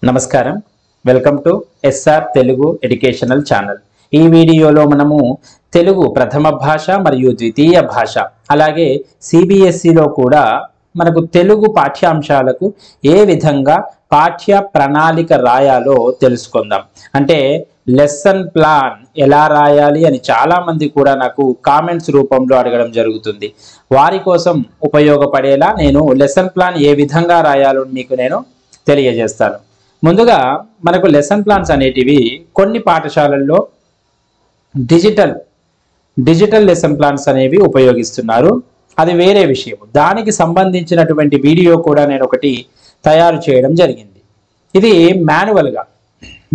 నమస్కారం welcome to SR Telugu educational channel. ఈ వీడియోలో మనము తెలుగు ప్రథమ భాష మరియు ద్వితీయ భాష అలాగే సిబిఎస్ఈలో కూడా మనకు తెలుగు పాఠ్యాంశాలకు ఏ విధంగా పాఠ్య ప్రణాళిక రాయాలో తెలుసుకుందాం। అంటే లెసన్ ప్లాన్ ఎలా రాయాలి అని చాలా మంది కూడా నాకు కామెంట్స్ రూపంలో అడగడం జరుగుతుంది। వారి కోసం ఉపయోగపడేలా నేను లెసన్ ప్లాన్ ఏ విధంగా రాయాలో మీకు నేను తెలియజేస్తాను। ముందుగా మనకు లెసన్ ప్లాన్స్ అనేటివి కొన్ని పాఠశాలల్లో డిజిటల్ లెసన్ ప్లాన్స్ అనేవి ఉపయోగిస్తున్నారు। అది వేరే విషయం। దానికి సంబంధించినటువంటి వీడియో కూడా నేను ఒకటి తయారు చేయడం జరిగింది। ఇది మాన్యువల్గా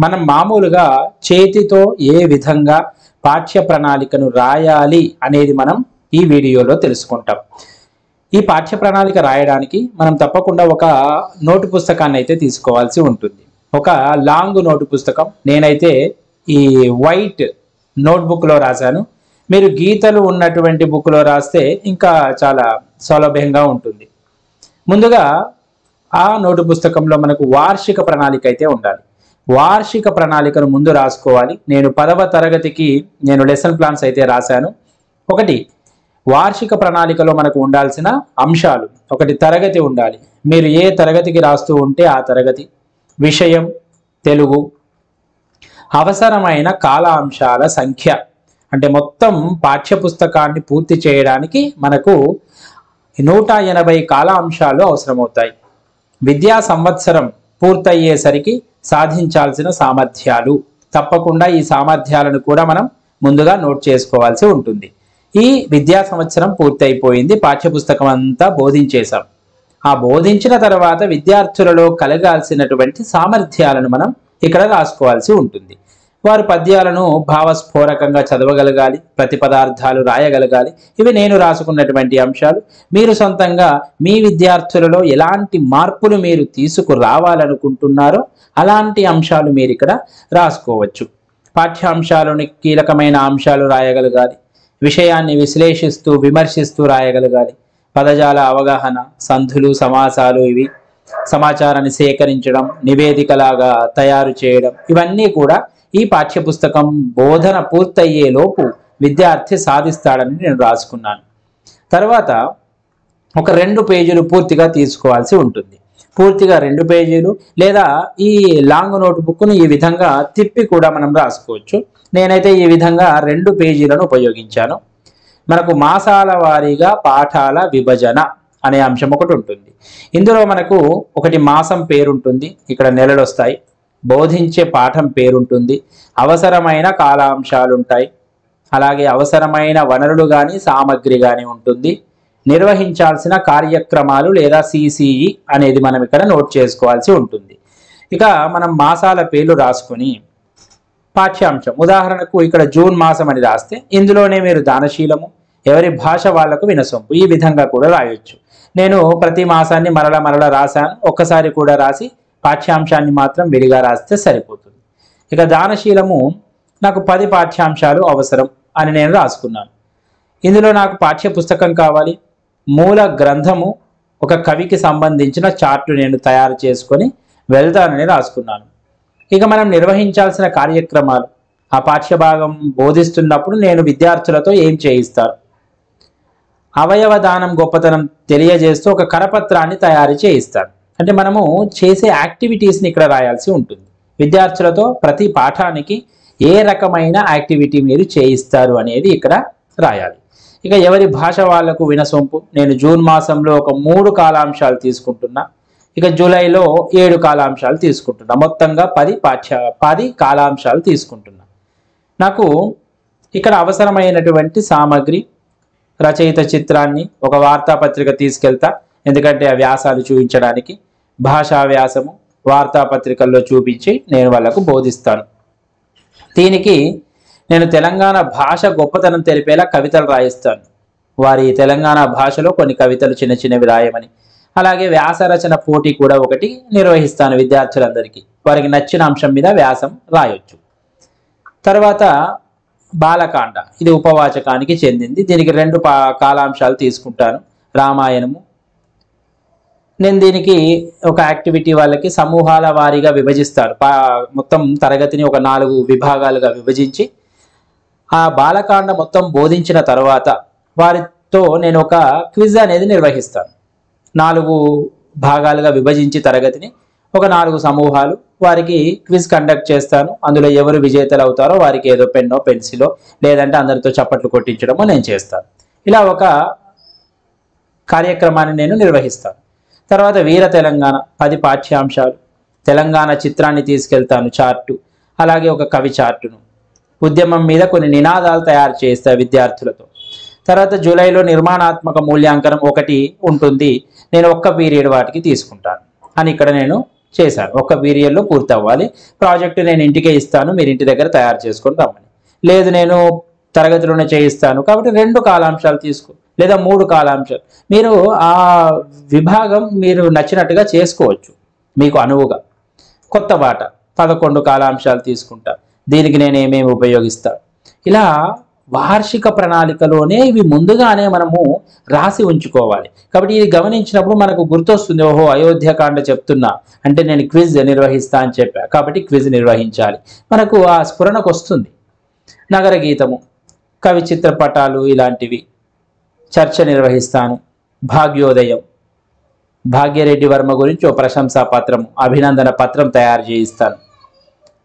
మనం మామూలుగా చేతితో ఏ విధంగా పాఠ్య ప్రణాళికను రాయాలి అనేది మనం ఈ వీడియోలో తెలుసుకుంటాం। ఈ పాఠ్య ప్రణాళిక రాయడానికి మనం తప్పకుండా ఒక నోటు పుస్తకాన్ని అయితే తీసుకోవాల్సి ఉంటుంది। ఒక లాంగ్ నోటు పుస్తకం నేనైతే ఈ వైట్ నోట్బుక్లో రాశాను। మీరు గీతలు ఉన్నటువంటి బుక్లో రాస్తే ఇంకా చాలా సౌలభ్యంగా ఉంటుంది। ముందుగా ఆ నోటు పుస్తకంలో మనకు వార్షిక ప్రణాళిక అయితే ఉండాలి। వార్షిక ప్రణాళికను ముందు రాసుకోవాలి। నేను 10వ తరగతికి నేను లెసన్ ప్లాన్స్ అయితే రాశాను। ఒకటి వార్షిక ప్రణాళికలో మనకు ఉండాల్సిన అంశాలు, ఒకటి తరగతి ఉండాలి। మీరు ఏ తరగతికి రాస్తూ ఉంటే ఆ తరగతి, విషయం తెలుగు, అవసరమైన కాలాంశాల సంఖ్య, అంటే మొత్తం పాఠ్యపుస్తకాన్ని పూర్తి చేయడానికి మనకు 180 కాలాంశాలు అవసరమవుతాయి। విద్యా సంవత్సరం పూర్తయ్యేసరికి సాధించాల్సిన సామర్థ్యాలు, తప్పకుండా ఈ సామర్థ్యాలను కూడా మనం ముందుగా నోట్ చేసుకోవాల్సి ఉంటుంది। ఈ విద్యా సంవత్సరం పూర్తయిపోయింది, పాఠ్యపుస్తకం అంతా బోధించేశాం। ఆ బోధించిన తర్వాత విద్యార్థులలో కలగాల్సినటువంటి సామర్థ్యాలను మనం ఇక్కడ రాసుకోవాల్సి ఉంటుంది। వారు పద్యాలను భావస్ఫోరకంగా చదవగలగాలి, ప్రతిపదార్థాలు రాయగలగాలి। ఇవి నేను రాసుకున్నటువంటి అంశాలు। మీరు సొంతంగా మీ విద్యార్థులలో ఎలాంటి మార్పులు మీరు తీసుకురావాలనుకుంటున్నారో అలాంటి అంశాలు మీరు ఇక్కడ రాసుకోవచ్చు। పాఠ్యాంశాలను కీలకమైన అంశాలు రాయగలగాలి, విషయాన్ని విశ్లేషిస్తూ విమర్శిస్తూ రాయగలగాలి, పదజాల అవగాహన, సంధులు, సమాసాలు, ఇవి సమాచారాన్ని సేకరించడం, నివేదికలాగా తయారు చేయడం, ఇవన్నీ కూడా ఈ పాఠ్యపుస్తకం బోధన పూర్తయ్యేలోపు విద్యార్థి సాధిస్తాడని నేను రాసుకున్నాను। తర్వాత ఒక 2 పేజీలు పూర్తిగా తీసుకోవాల్సి ఉంటుంది। పూర్తిగా 2 పేజీలు లేదా ఈ లాంగ్ నోట్ బుక్ను ఈ విధంగా తిప్పి కూడా మనం రాసుకోవచ్చు। నేనైతే ఈ విధంగా 2 పేజీలను ఉపయోగించాను। మనకు మాసాల వారీగా పాఠాల విభజన అనే అంశం ఒకటి ఉంటుంది। ఇందులో మనకు ఒకటి మాసం పేరుంటుంది, ఇక్కడ నెలలు వస్తాయి, బోధించే పాఠం పేరుంటుంది, అవసరమైన కాలాంశాలు ఉంటాయి, అలాగే అవసరమైన వనరులు కానీ సామగ్రి కానీ ఉంటుంది, నిర్వహించాల్సిన కార్యక్రమాలు లేదా సిసిఈ అనేది మనం ఇక్కడ నోట్ చేసుకోవాల్సి ఉంటుంది। ఇక మనం మాసాల పేర్లు రాసుకొని పాఠ్యాంశం, ఉదాహరణకు ఇక్కడ జూన్ మాసం అని రాస్తే ఇందులోనే మీరు దానశీలము, ఎవరి భాష వాళ్లకు వినసొంపు, ఈ విధంగా కూడా రాయొచ్చు। నేను ప్రతి మాసాన్ని మరల రాశాను, ఒక్కసారి కూడా రాసి పాఠ్యాంశాన్ని మాత్రం విడిగా రాస్తే సరిపోతుంది। ఇక దానశీలము నాకు 10 పాఠ్యాంశాలు అవసరం అని నేను రాసుకున్నాను। ఇందులో నాకు పాఠ్య పుస్తకం కావాలి, మూల గ్రంథము, ఒక కవికి సంబంధించిన చార్టు నేను తయారు చేసుకొని వెళ్తానని రాసుకున్నాను। ఇక మనం నిర్వహించాల్సిన కార్యక్రమాలు, ఆ పాఠ్యభాగం బోధిస్తున్నప్పుడు నేను విద్యార్థులతో ఏం చేయిస్తాను, అవయవ దానం గొప్పతనం తెలియజేస్తూ ఒక కరపత్రాన్ని తయారు చేయిస్తాను। అంటే మనము చేసే యాక్టివిటీస్ని ఇక్కడ రాయాల్సి ఉంటుంది। విద్యార్థులతో ప్రతి పాఠానికి ఏ రకమైన యాక్టివిటీ మీరు చేయిస్తారు అనేది ఇక్కడ రాయాలి। ఇక ఎవరి భాష వాళ్లకు వినసొంపు, నేను జూన్ మాసంలో ఒక 3 కాలాంశాలు తీసుకుంటున్నా, ఇక జూలైలో 7 కాలాంశాలు తీసుకుంటున్నా, మొత్తంగా 10 కాలాంశాలు తీసుకుంటున్నా। నాకు ఇక్కడ అవసరమైనటువంటి సామగ్రి, రచయిత చిత్రాన్ని, ఒక వార్తాపత్రిక తీసుకెళ్తా, ఎందుకంటే ఆ వ్యాసాలు చూపించడానికి, భాషా వ్యాసము వార్తాపత్రికల్లో చూపించి నేను వాళ్ళకు బోధిస్తాను। దీనికి నేను తెలంగాణ భాష గొప్పతనం తెలిపేలా కవితలు రాయిస్తాను, వారి తెలంగాణ భాషలో కొన్ని కవితలు చిన్నవి రాయమని। అలాగే వ్యాస రచన పోటీ కూడా ఒకటి నిర్వహిస్తాను విద్యార్థులందరికీ, వారికి నచ్చిన అంశం మీద వ్యాసం రాయొచ్చు। తర్వాత బాలకాండ, ఇది ఉపవాచకానికి చెందింది, దీనికి 2 కాలాంశాలు తీసుకుంటాను, రామాయణము, నేను దీనికి ఒక యాక్టివిటీ వాళ్ళకి సమూహాల వారీగా విభజిస్తాను. మొత్తం తరగతిని ఒక 4 విభాగాలుగా విభజించి ఆ బాలకాండ మొత్తం బోధించిన తర్వాత వారితో నేను ఒక క్విజ్ అనేది నిర్వహిస్తాను. 4 భాగాలుగా విభజించి తరగతిని ఒక 4 సమూహాలు వారికి క్విజ్ కండక్ట్ చేస్తాను. అందులో ఎవరు విజేతలు అవుతారో వారికి ఏదో పెన్నో పెన్సిలో లేదంటే అందరితో చప్పట్లు కొట్టించడమో నేను చేస్తాను. ఇలా ఒక కార్యక్రమాన్ని నేను నిర్వహిస్తాను. తర్వాత వీర తెలంగాణ 10 పాఠ్యాంశాలు, తెలంగాణ చిత్రాన్ని తీసుకెళ్తాను, చార్టు, అలాగే ఒక కవి చార్టును, ఉద్యమం మీద కొన్ని నినాదాలు తయారు చేస్తా విద్యార్థులతో. తర్వాత జూలైలో నిర్మాణాత్మక మూల్యాంకనం ఒకటి ఉంటుంది. నేను ఒక్క పీరియడ్ వాటికి తీసుకుంటాను అని ఇక్కడ నేను చేశాను. ఒక్క పీరియడ్లో పూర్తి అవ్వాలి. ప్రాజెక్టు నేను ఇంటికే ఇస్తాను, మీరు ఇంటి దగ్గర తయారు చేసుకొని రమ్మని. లేదు నేను తరగతిలోనే చేయిస్తాను కాబట్టి 2 కాలాంశాలు తీసుకో లేదా 3 కాలాంశాలు, మీరు ఆ విభాగం మీరు నచ్చినట్టుగా చేసుకోవచ్చు మీకు అనువుగా. కొత్త బాట 11 కాలాంశాలు తీసుకుంటా, దీనికి నేను ఏమేమి ఉపయోగిస్తాను. ఇలా వార్షిక ప్రణాళికలోనే ఇవి ముందుగానే మనము రాసి ఉంచుకోవాలి. కాబట్టి ఇది గమనించినప్పుడు మనకు గుర్తొస్తుంది, ఓహో అయోధ్యకాండ చెప్తున్నా అంటే నేను క్విజ్ నిర్వహిస్తా అని చెప్పా కాబట్టి క్విజ్ నిర్వహించాలి, మనకు ఆ స్ఫురణకు వస్తుంది. నగర గీతము, కవి చిత్రపటాలు ఇలాంటివి, చర్చ నిర్వహిస్తాను. భాగ్యోదయం, భాగ్యరెడ్డి వర్మ గురించి ఓ ప్రశంసా పత్రం, అభినందన పత్రం తయారు చేయిస్తాను.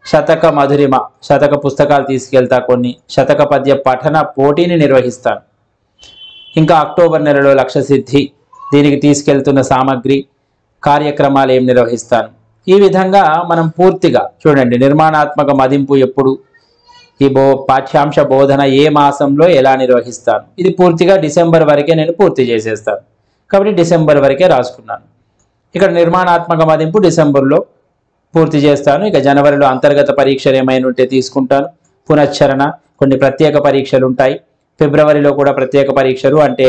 శతక మధురిమ, శతక పుస్తకాలు తీసుకెళ్తా, కొన్ని శతక పద్య పఠన పోటీని నిర్వహిస్తాను. ఇంకా అక్టోబర్ నెలలో లక్ష్య సిద్ధి, దీనికి తీసుకెళ్తున్న సామగ్రి, కార్యక్రమాలు ఏం నిర్వహిస్తాను. ఈ విధంగా మనం పూర్తిగా చూడండి, నిర్మాణాత్మక మదింపు ఎప్పుడు, ఈ పాఠ్యాంశ బోధన ఏ మాసంలో ఎలా నిర్వహిస్తాను, ఇది పూర్తిగా డిసెంబర్ వరకే నేను పూర్తి చేసేస్తాను. కాబట్టి డిసెంబర్ వరకే రాసుకున్నాను. ఇక్కడ నిర్మాణాత్మక మదింపు డిసెంబర్లో పూర్తి చేస్తాను. ఇక జనవరిలో అంతర్గత పరీక్షలు ఏమైనా ఉంటే తీసుకుంటాను. పునశ్చరణ, కొన్ని ప్రత్యేక పరీక్షలు ఉంటాయి. ఫిబ్రవరిలో కూడా ప్రత్యేక పరీక్షలు అంటే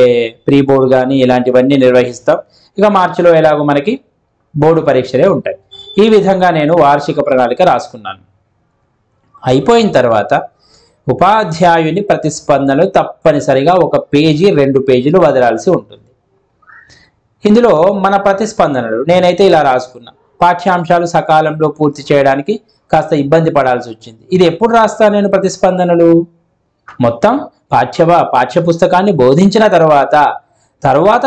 ప్రీ బోర్డు కానీ ఇలాంటివన్నీ నిర్వహిస్తాం. ఇక మార్చిలో ఎలాగో మనకి బోర్డు పరీక్షలే ఉంటాయి. ఈ విధంగా నేను వార్షిక ప్రణాళిక రాసుకున్నాను. అయిపోయిన తర్వాత ఉపాధ్యాయుని ప్రతిస్పందనలు తప్పనిసరిగా 1 పేజీ 2 పేజీలు వదలాల్సి ఉంటుంది. ఇందులో మన ప్రతిస్పందనలు నేనైతే ఇలా రాసుకున్నా. పాఠ్యాంశాలు సకాలంలో పూర్తి చేయడానికి కాస్త ఇబ్బంది పడాల్సి వచ్చింది. ఇది ఎప్పుడు రాస్తాను నేను ప్రతిస్పందనలు? మొత్తం పాఠ్య పుస్తకాన్ని బోధించిన తర్వాత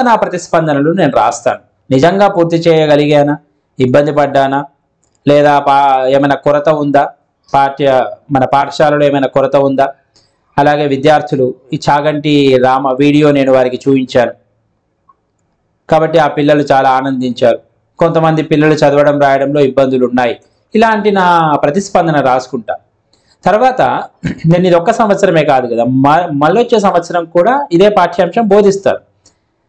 నా ప్రతిస్పందనలు నేను రాస్తాను. నిజంగా పూర్తి చేయగలిగానా, ఇబ్బంది పడ్డానా, లేదా ఏమైనా కొరత ఉందా, మన పాఠశాలలో ఏమైనా కొరత ఉందా. అలాగే విద్యార్థులు ఈ చాగంటి రామ వీడియో నేను వారికి చూపించాను కాబట్టి ఆ పిల్లలు చాలా ఆనందించారు. కొంతమంది పిల్లలు చదవడం రాయడంలో ఇబ్బందులు ఉన్నాయి. ఇలాంటి నా ప్రతిస్పందన రాసుకుంటా. తర్వాత నేను ఇది 1 సంవత్సరమే కాదు కదా, మళ్ళీ వచ్చే సంవత్సరం కూడా ఇదే పాఠ్యాంశం బోధిస్తారు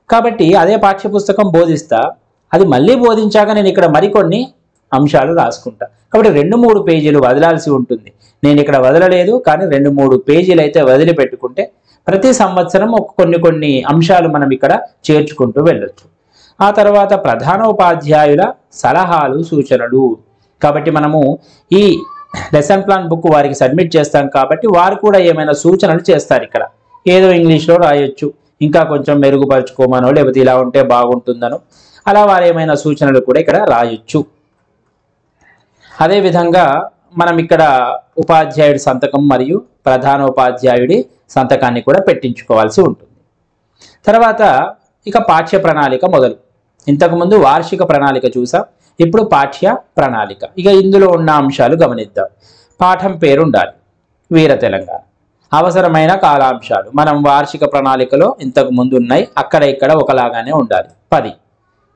కాబట్టి అదే పాఠ్యపుస్తకం బోధిస్తా. అది మళ్ళీ బోధించాక నేను ఇక్కడ మరికొన్ని అంశాలు రాసుకుంటా. కాబట్టి 2-3 పేజీలు వదలాల్సి ఉంటుంది. నేను ఇక్కడ వదలలేదు కానీ 2-3 పేజీలు అయితే వదిలిపెట్టుకుంటే ప్రతి సంవత్సరం కొన్ని అంశాలు మనం ఇక్కడ చేర్చుకుంటూ వెళ్ళొచ్చు. ఆ తర్వాత ప్రధానోపాధ్యాయుల సలహాలు సూచనలు. కాబట్టి మనము ఈ లెసన్ ప్లాన్ బుక్ వారికి సబ్మిట్ చేస్తాం కాబట్టి వారు కూడా ఏమైనా సూచనలు చేస్తారు. ఇక్కడ ఏదో ఇంగ్లీష్లో రాయొచ్చు, ఇంకా కొంచెం మెరుగుపరుచుకోమనో లేకపోతే ఇలా ఉంటే బాగుంటుందనో అలా వారు ఏమైనా సూచనలు కూడా ఇక్కడ రాయొచ్చు. అదేవిధంగా మనం ఇక్కడ ఉపాధ్యాయుడి సంతకం మరియు ప్రధానోపాధ్యాయుడి సంతకాన్ని కూడా పెట్టించుకోవాల్సి ఉంటుంది. తర్వాత ఇక పాఠ్య ప్రణాళిక మొదలు. ఇంతకుముందు వార్షిక ప్రణాళిక చూసాం, ఇప్పుడు పాఠ్య ప్రణాళిక. ఇక ఇందులో ఉన్న అంశాలు గమనిద్దాం. పాఠం పేరు ఉండాలి, వీర తెలంగాణ. అవసరమైన కాలాంశాలు మనం వార్షిక ప్రణాళికలో ఇంతకు ముందు ఉన్నాయి, అక్కడ ఇక్కడ ఒకలాగానే ఉండాలి. 10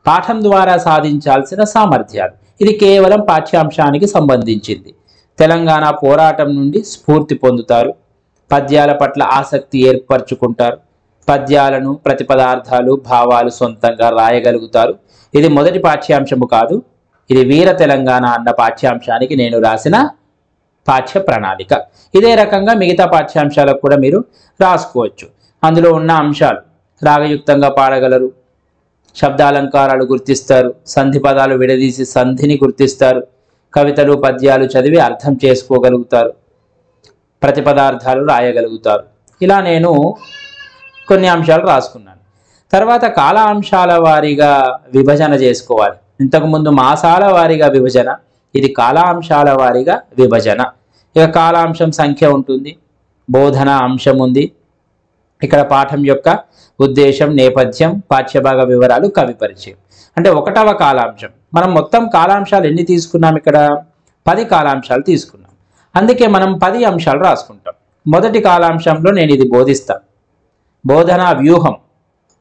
పాఠం ద్వారా సాధించాల్సిన సామర్థ్యాలు. ఇది కేవలం పాఠ్యాంశానికి సంబంధించింది. తెలంగాణ పోరాటం నుండి స్ఫూర్తి పొందుతారు, పద్యాల పట్ల ఆసక్తి ఏర్పరచుకుంటారు, పద్యాలను ప్రతిపదార్థాలు భావాలు సొంతంగా రాయగలుగుతారు. ఇది మొదటి పాఠ్యాంశము కాదు, ఇది వీర తెలంగాణ అన్న పాఠ్యాంశానికి నేను రాసిన పాఠ్య ప్రణాళిక. ఇదే రకంగా మిగతా పాఠ్యాంశాలకు కూడా మీరు రాసుకోవచ్చు. అందులో ఉన్న అంశాలు రాగయుక్తంగా పాడగలరు, శబ్దాలంకారాలు గుర్తిస్తారు, సంధి పదాలు విడదీసి సంధిని గుర్తిస్తారు, కవితలు పద్యాలు చదివి అర్థం చేసుకోగలుగుతారు, ప్రతిపదార్థాలు రాయగలుగుతారు. ఇలా నేను కొన్ని అంశాలు రాసుకున్నాను. తర్వాత కాలాంశాల వారీగా విభజన చేసుకోవాలి. ఇంతకుముందు మాసాల వారీగా విభజన, ఇది కాలాంశాల వారీగా విభజన. ఇక కాలాంశం సంఖ్య ఉంటుంది, బోధన అంశం ఉంది, ఇక్కడ పాఠం యొక్క ఉద్దేశం, నేపథ్యం, పాఠ్యభాగ వివరాలు, కవి పరిచయం. అంటే 1వ కాలాంశం. మనం మొత్తం కాలాంశాలు ఎన్ని తీసుకున్నాం? ఇక్కడ 10 కాలాంశాలు తీసుకున్నాం. అందుకే మనం 10 అంశాలు రాసుకుంటాం. మొదటి కాలాంశంలో నేను ఇది బోధిస్తా, బోధనా వ్యూహం.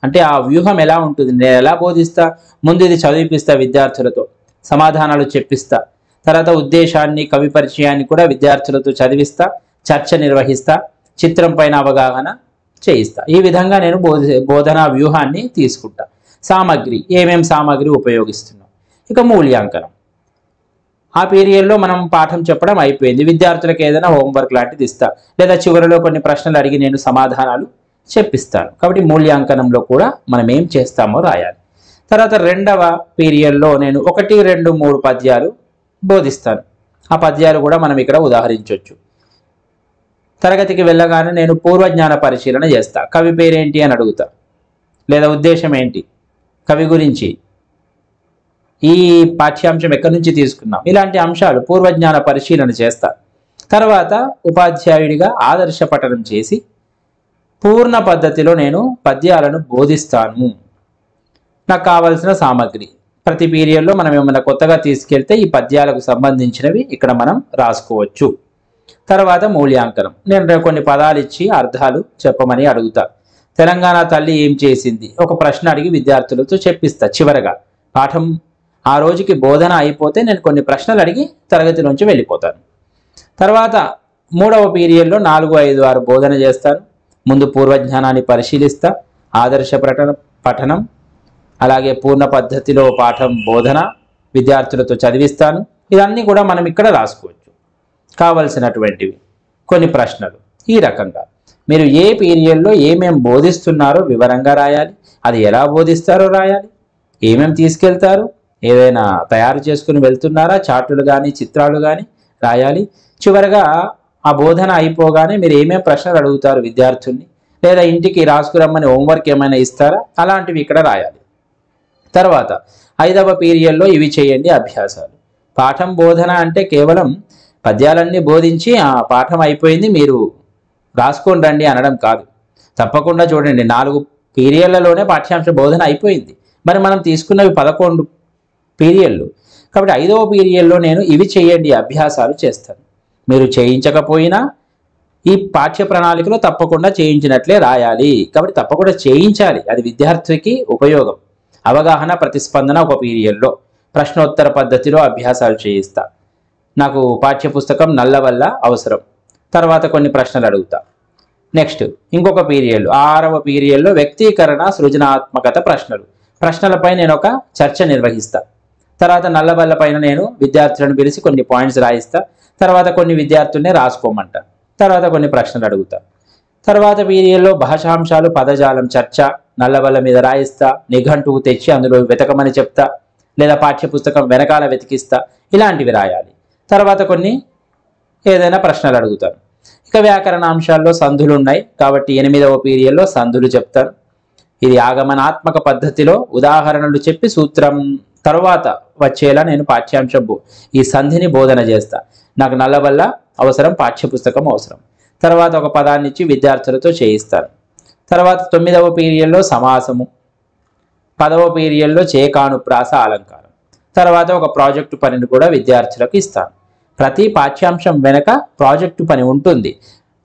అంటే ఆ వ్యూహం ఎలా ఉంటుంది, నేను ఎలా బోధిస్తా? ముందు ఇది చదివిపిస్తా, విద్యార్థులతో సమాధానాలు చెప్పిస్తా. తర్వాత ఉద్దేశాన్ని, కవి పరిచయాన్ని కూడా విద్యార్థులతో చదివిస్తా, చర్చ నిర్వహిస్తా, చిత్రం పైన అవగాహన చేయిస్తా. ఈ విధంగా నేను బోధనా వ్యూహాన్ని తీసుకుంటా. సామగ్రి, ఏమేం సామగ్రి ఉపయోగిస్తున్నాం. ఇక మూల్యాంకనం. ఆ పీరియడ్లో మనం పాఠం చెప్పడం అయిపోయింది, విద్యార్థులకు ఏదైనా హోంవర్క్ లాంటిది ఇస్తా, లేదా చివరిలో కొన్ని ప్రశ్నలు అడిగి నేను సమాధానాలు చెప్పిస్తాను. కాబట్టి మూల్యాంకనంలో కూడా మనం ఏం చేస్తామో రాయాలి. తర్వాత 2వ పీరియడ్లో నేను 1, 2, 3 పద్యాలు బోధిస్తాను. ఆ పద్యాలు కూడా మనం ఇక్కడ ఉదాహరించవచ్చు. తరగతికి వెళ్ళగానే నేను పూర్వజ్ఞాన పరిశీలన చేస్తా. కవి పేరేంటి అని అడుగుతా, లేదా ఉద్దేశం ఏంటి, కవి గురించి, ఈ పాఠ్యాంశం ఎక్కడి నుంచి తీసుకున్నాం, ఇలాంటి అంశాలు పూర్వజ్ఞాన పరిశీలన చేస్తా. తర్వాత ఉపాధ్యాయుడిగా ఆదర్శ పఠనం చేసి పూర్ణ పద్ధతిలో నేను పద్యాలను బోధిస్తాను. నాకు కావాల్సిన సామగ్రి, ప్రతి పీరియడ్లో మనం ఏమైనా కొత్తగా తీసుకెళ్తే ఈ పద్యాలకు సంబంధించినవి ఇక్కడ మనం రాసుకోవచ్చు. తర్వాత మూల్యాంకనం. నేను కొన్ని పదాలు ఇచ్చి అర్థాలు చెప్పమని అడుగుతా. తెలంగాణ తల్లి ఏం చేసింది, ఒక ప్రశ్న అడిగి విద్యార్థులతో చెప్పిస్తా. చివరగా పాఠం ఆ రోజుకి బోధన అయిపోతే నేను కొన్ని ప్రశ్నలు అడిగి తరగతి నుంచి వెళ్ళిపోతాను. తర్వాత 3వ పీరియడ్లో 4, 5, 6 బోధన చేస్తాను. ముందు పూర్వజ్ఞానాన్ని పరిశీలిస్తా, ఆదర్శ పఠనం, అలాగే పూర్ణ పద్ధతిలో పాఠం బోధన, విద్యార్థులతో చదివిస్తాను. ఇవన్నీ కూడా మనం ఇక్కడ రాసుకోవచ్చు. కావలసినటువంటివి కొన్ని ప్రశ్నలు. ఈ రకంగా మీరు ఏ పీరియడ్లో ఏమేం బోధిస్తున్నారో వివరంగా రాయాలి, అది ఎలా బోధిస్తారో రాయాలి, ఏమేం తీసుకెళ్తారు, ఏదైనా తయారు చేసుకుని వెళ్తున్నారా, చార్టులు కానీ చిత్రాలు కానీ రాయాలి. చివరగా ఆ బోధన అయిపోగానే మీరు ఏమేం ప్రశ్నలు అడుగుతారు విద్యార్థుల్ని, లేదా ఇంటికి రాసుకురమ్మని హోంవర్క్ ఏమైనా ఇస్తారా, అలాంటివి ఇక్కడ రాయాలి. తర్వాత 5వ పీరియడ్లో ఇవి చేయండి అభ్యాసాలు. పాఠం బోధన అంటే కేవలం పద్యాలన్నీ బోధించి ఆ పాఠం అయిపోయింది మీరు రాసుకొని రండి అనడం కాదు. తప్పకుండా చూడండి, 4 పీరియడ్లలోనే పాఠ్యాంశ బోధన అయిపోయింది. మరి మనం తీసుకున్నవి 11 పీరియడ్లు. కాబట్టి 5వ పీరియడ్లో నేను ఇవి చేయండి అభ్యాసాలు చేస్తాను. మీరు చేయించకపోయినా ఈ పాఠ్య ప్రణాళికలో తప్పకుండా చేయించినట్లే రాయాలి. కాబట్టి తప్పకుండా చేయించాలి, అది విద్యార్థికి ఉపయోగం. అవగాహన, ప్రతిస్పందన ఒక పీరియడ్లో, ప్రశ్నోత్తర పద్ధతిలో అభ్యాసాలు చేయిస్తా. నాకు పాఠ్యపుస్తకం నల్లవల్ల అవసరం. తర్వాత కొన్ని ప్రశ్నలు అడుగుతా. నెక్స్ట్ ఇంకొక పీరియడ్, 6వ పీరియడ్లో వ్యక్తీకరణ, సృజనాత్మకత ప్రశ్నలు. ప్రశ్నలపై నేను ఒక చర్చ నిర్వహిస్తా. తర్వాత నల్లబల్ల పైన నేను విద్యార్థులను పిలిచి కొన్ని పాయింట్స్ రాయిస్తా. తర్వాత కొన్ని విద్యార్థుల్ని రాసుకోమంట. తర్వాత కొన్ని ప్రశ్నలు అడుగుతా. తర్వాత పీరియడ్లో భాషాంశాలు, పదజాలం చర్చ, నల్లబల్ల మీద రాయిస్తా. నిఘంటువు తెచ్చి అందులో వెతకమని చెప్తా, లేదా పాఠ్యపుస్తకం వెనకాల వెతికిస్తా. ఇలాంటివి రాయాలి. తర్వాత కొన్ని ఏదైనా ప్రశ్నలు అడుగుతాను. ఇక వ్యాకరణాంశాల్లో సంధులు ఉన్నాయి కాబట్టి 8వ పీరియడ్లో సంధులు చెప్తాను. ఇది ఆగమనాత్మక పద్ధతిలో ఉదాహరణలు చెప్పి సూత్రం తర్వాత వచ్చేలా నేను పాఠ్యాంశం ఈ సంధిని బోధన చేస్తా. నాకు నల్లబల్ల అవసరం, పాఠ్యపుస్తకం అవసరం. తర్వాత ఒక పదాన్ని ఇచ్చి విద్యార్థులతో చేయిస్తాను. తర్వాత 9వ పీరియడ్లో సమాసము, 10వ పీరియడ్లో చేకానుప్రాస అలంకారం. తర్వాత ఒక ప్రాజెక్టు పనిని కూడా విద్యార్థులకు ఇస్తాను. ప్రతి పాఠ్యాంశం వెనక ప్రాజెక్టు పని ఉంటుంది.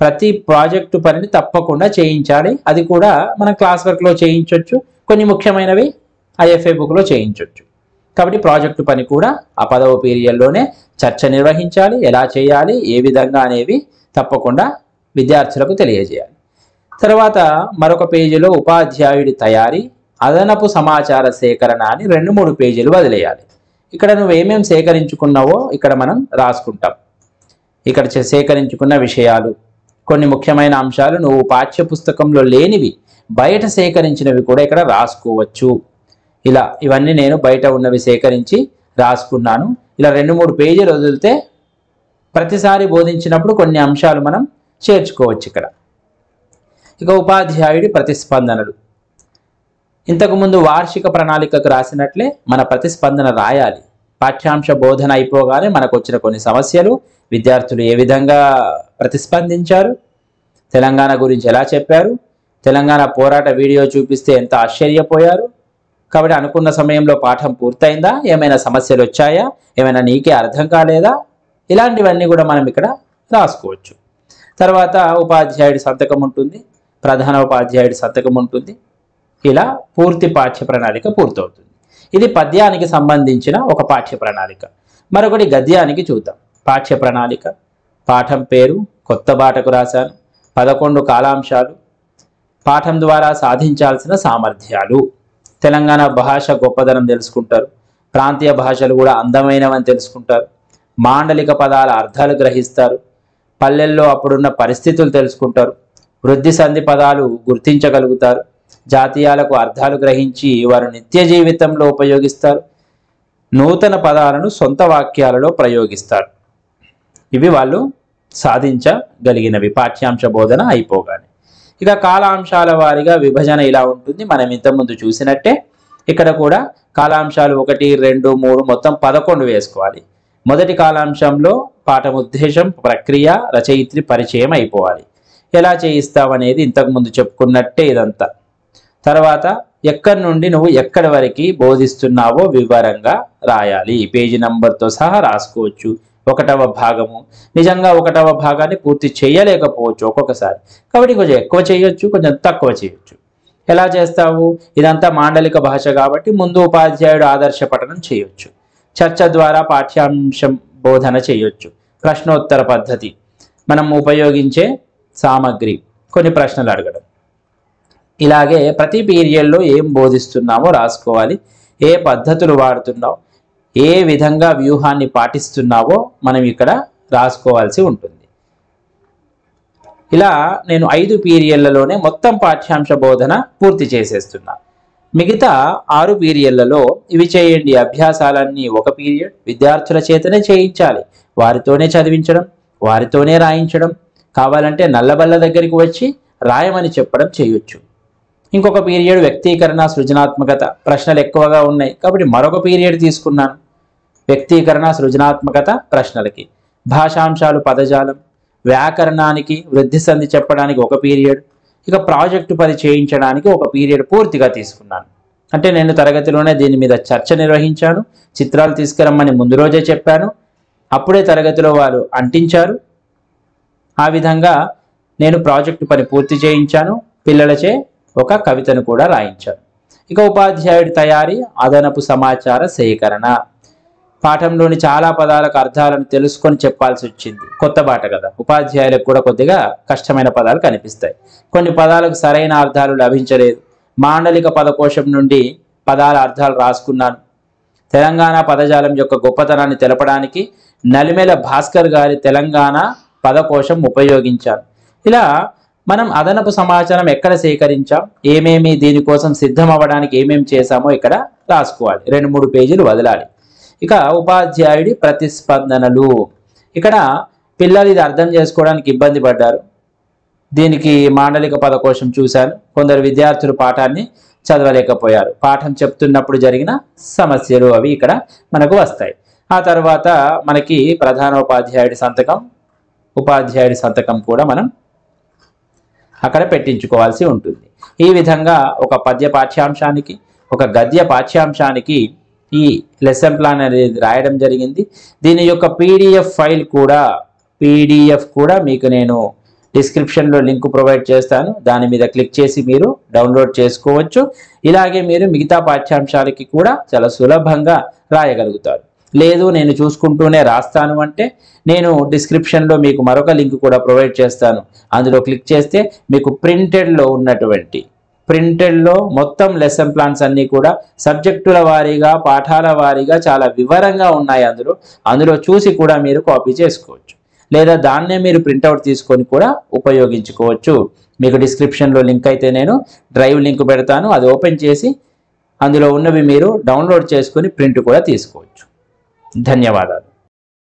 ప్రతి ప్రాజెక్టు పనిని తప్పకుండా చేయించాలి. అది కూడా మనం క్లాస్ వర్క్లో చేయించవచ్చు, కొన్ని ముఖ్యమైనవి IFA బుక్లో చేయించవచ్చు. కాబట్టి ప్రాజెక్టు పని కూడా ఆ 10వ పీరియడ్లోనే చర్చ నిర్వహించాలి. ఎలా చేయాలి, ఏ విధంగా అనేవి తప్పకుండా విద్యార్థులకు తెలియజేయాలి. తర్వాత మరొక పేజీలో ఉపాధ్యాయుడి తయారీ, అదనపు సమాచార సేకరణ అని 2-3 పేజీలు వదిలేయాలి. ఇక్కడ నువ్వు ఏమేమి సేకరించుకున్నావో ఇక్కడ మనం రాసుకుంటాం. ఇక్కడ సేకరించుకున్న విషయాలు, కొన్ని ముఖ్యమైన అంశాలు, నువ్వు పాఠ్య పుస్తకంలో లేనివి బయట సేకరించినవి కూడా ఇక్కడ రాసుకోవచ్చు. ఇలా ఇవన్నీ నేను బయట ఉన్నవి సేకరించి రాసుకున్నాను. ఇలా 2-3 పేజీలు వదిలితే ప్రతిసారి బోధించినప్పుడు కొన్ని అంశాలు మనం చేర్చుకోవచ్చు ఇక్కడ. ఇక ఉపాధ్యాయుడి ప్రతిస్పందనలు. ఇంతకుముందు వార్షిక ప్రణాళికకు రాసినట్లే మన ప్రతిస్పందన రాయాలి. పాఠ్యాంశ బోధన అయిపోగానే మనకు వచ్చిన కొన్ని సమస్యలు, విద్యార్థులు ఏ విధంగా ప్రతిస్పందించారు, తెలంగాణ గురించి ఎలా చెప్పారు, తెలంగాణ పోరాట వీడియో చూపిస్తే ఎంత ఆశ్చర్యపోయారు, కాబట్టి అనుకున్న సమయంలో పాఠం పూర్తయిందా, ఏమైనా సమస్యలు వచ్చాయా, ఏమైనా నీకే అర్థం కాలేదా, ఇలాంటివన్నీ కూడా మనం ఇక్కడ రాసుకోవచ్చు. తర్వాత ఉపాధ్యాయుడి సంతకం ఉంటుంది, ప్రధాన ఉపాధ్యాయుడి సంతకం ఉంటుంది. ఇలా పూర్తి పాఠ్య ప్రణాళిక పూర్తవుతుంది. ఇది పద్యానికి సంబంధించిన ఒక పాఠ్య ప్రణాళిక. మరొకటి గద్యానికి చూద్దాం. పాఠ్య ప్రణాళిక, పాఠం పేరు, కొత్త బాటకు రాశాను, 11 కాలాంశాలు, పాఠం ద్వారా సాధించాల్సిన సామర్థ్యాలు, తెలంగాణ భాష గొప్పదనం తెలుసుకుంటారు, ప్రాంతీయ భాషలు కూడా అందమైనవని తెలుసుకుంటారు, మాండలిక పదాల అర్థాలు గ్రహిస్తారు, పల్లెల్లో అప్పుడున్న పరిస్థితులు తెలుసుకుంటారు, వృద్ధి సంధి పదాలు గుర్తించగలుగుతారు, జాతీయాలకు అర్థాలు గ్రహించి వారు నిత్య జీవితంలో ఉపయోగిస్తారు, నూతన పదాలను సొంత వాక్యాలలో ప్రయోగిస్తారు. ఇవి వాళ్ళు సాధించగలిగినవి పాఠ్యాంశ బోధన అయిపోగానే. ఇక కాలాంశాల వారీగా విభజన ఇలా ఉంటుంది. మనం ఇంతకుముందు చూసినట్టే ఇక్కడ కూడా కాలాంశాలు 1, 2, 3 మొత్తం 11 వేసుకోవాలి. మొదటి కాలాంశంలో పాఠం ఉద్దేశం, ప్రక్రియ, రచయిత్రి పరిచయం అయిపోవాలి. ఎలా చేయిస్తావనేది ఇంతకుముందు చెప్పుకున్నట్టే ఇదంతా. తర్వాత ఎక్కడి నుండి నువ్వు ఎక్కడి వరకు బోధిస్తున్నావో వివరంగా రాయాలి. పేజీ నంబర్తో సహా రాసుకోవచ్చు. 1వ భాగము, నిజంగా 1వ భాగాన్ని పూర్తి చేయలేకపోవచ్చు ఒక్కొక్కసారి, కాబట్టి కొంచెం ఎక్కువ చేయొచ్చు, కొంచెం తక్కువ చేయొచ్చు. ఎలా చేస్తావు? ఇదంతా మాండలిక భాష కాబట్టి ముందు ఉపాధ్యాయుడు ఆదర్శ పఠనం చేయొచ్చు, చర్చ ద్వారా పాఠ్యాంశం బోధన చేయొచ్చు, ప్రశ్నోత్తర పద్ధతి, మనం ఉపయోగించే సామగ్రి, కొన్ని ప్రశ్నలు అడగడం. ఇలాగే ప్రతి పీరియడ్లో ఏం బోధిస్తున్నామో రాసుకోవాలి, ఏ పద్ధతులు వాడుతున్నావు, ఏ విధంగా వ్యూహాన్ని పాటిస్తున్నావో మనం ఇక్కడ రాసుకోవాల్సి ఉంటుంది. ఇలా నేను 5 పీరియడ్లలోనే మొత్తం పాఠ్యాంశ బోధన పూర్తి చేసేస్తున్నా. మిగతా 6 పీరియడ్లలో ఇవి చేయండి అభ్యాసాలన్నీ. ఒక పీరియడ్ విద్యార్థుల చేతనే చేయించాలి, వారితోనే చదివించడం, వారితోనే రాయించడం, కావాలంటే నల్లబల్ల దగ్గరికి వచ్చి రాయమని చెప్పడం చేయొచ్చు. ఇంకొక పీరియడ్ వ్యక్తీకరణ, సృజనాత్మకత, ప్రశ్నలు ఎక్కువగా ఉన్నాయి కాబట్టి మరొక పీరియడ్ తీసుకున్నాను. వ్యక్తీకరణ, సృజనాత్మకత ప్రశ్నలకి, భాషాంశాలు, పదజాలం, వ్యాకరణానికి, వృద్ధి సంధి చెప్పడానికి ఒక పీరియడ్, ఇక ప్రాజెక్టు పని చేయించడానికి ఒక పీరియడ్ పూర్తిగా తీసుకున్నాను. అంటే నేను తరగతిలోనే దీని మీద చర్చ నిర్వహించాను, చిత్రాలు తీసుకురమ్మని ముందు రోజే చెప్పాను, అప్పుడే తరగతిలో వారు అంటించారు. ఆ విధంగా నేను ప్రాజెక్టు పని పూర్తి చేయించాను, పిల్లలచే ఒక కవితను కూడా రాయించాను. ఇక ఉపాధ్యాయుడి తయారీ, అదనపు సమాచార సేకరణ, పాఠంలోని చాలా పదాలకు అర్థాలను తెలుసుకొని చెప్పాల్సి వచ్చింది. కొత్త బాట కదా, ఉపాధ్యాయులకు కూడా కొద్దిగా కష్టమైన పదాలు కనిపిస్తాయి, కొన్ని పదాలకు సరైన అర్థాలు లభించలేదు. మాండలిక పదకోశం నుండి పదాల అర్థాలు రాసుకున్నాను. తెలంగాణ పదజాలం యొక్క గొప్పతనాన్ని తెలపడానికి నలిమెల భాస్కర్ గారి తెలంగాణ పదకోశం ఉపయోగించాను. ఇలా మనం అదనపు సమాచారం ఎక్కడ సేకరించాం, ఏమేమి దీనికోసం సిద్ధం అవ్వడానికి ఏమేమి చేశామో ఇక్కడ రాసుకోవాలి. 2-3 పేజీలు వదలాలి. ఇక ఉపాధ్యాయుడి ప్రతిస్పందనలు, ఇక్కడ పిల్లలు ఇది అర్థం చేసుకోవడానికి ఇబ్బంది పడ్డారు. దీనికి మాండలిక పదకోశం చూశాను, కొందరు విద్యార్థులు పాఠాన్ని చదవలేకపోయారు, పాఠం చెప్తున్నప్పుడు జరిగిన సమస్యలు అవి ఇక్కడ మనకు వస్తాయి. ఆ తర్వాత మనకి ప్రధాన ఉపాధ్యాయుడి సంతకం, ఉపాధ్యాయుడి సంతకం కూడా మనం అక్కడ పెట్టించుకోవాల్సి ఉంటుంది. ఈ విధంగా ఒక పద్య పాఠ్యాంశానికి, ఒక గద్య పాఠ్యాంశానికి ఈ లెసన్ ప్లాన్ అనేది రాయడం జరిగింది. దీని యొక్క పీడిఎఫ్ ఫైల్ కూడా, పీడిఎఫ్ కూడా మీకు నేను డిస్క్రిప్షన్లో లింక్ ప్రొవైడ్ చేస్తాను, దాని మీద క్లిక్ చేసి మీరు డౌన్లోడ్ చేసుకోవచ్చు. ఇలాగే మీరు మిగతా పాఠ్యాంశాలకి కూడా చాలా సులభంగా రాయగలుగుతారు. లేదు నేను చూసుకుంటూనే రాస్తాను అంటే నేను డిస్క్రిప్షన్లో మీకు మరొక లింక్ కూడా ప్రొవైడ్ చేస్తాను, అందులో క్లిక్ చేస్తే మీకు ప్రింటెడ్లో ఉన్నటువంటి, ప్రింటెడ్లో మొత్తం లెసన్ ప్లాన్స్ అన్నీ కూడా సబ్జెక్టుల వారీగా, పాఠాల వారీగా చాలా వివరంగా ఉన్నాయి. అందులో చూసి కూడా మీరు కాపీ చేసుకోవచ్చు, లేదా దాన్నే మీరు ప్రింట్అవుట్ తీసుకొని కూడా ఉపయోగించుకోవచ్చు. మీకు డిస్క్రిప్షన్లో లింక్ అయితే నేను డ్రైవ్ లింక్ పెడతాను, అది ఓపెన్ చేసి అందులో ఉన్నవి మీరు డౌన్లోడ్ చేసుకొని ప్రింట్ కూడా తీసుకోవచ్చు. ధన్యవాదాలు.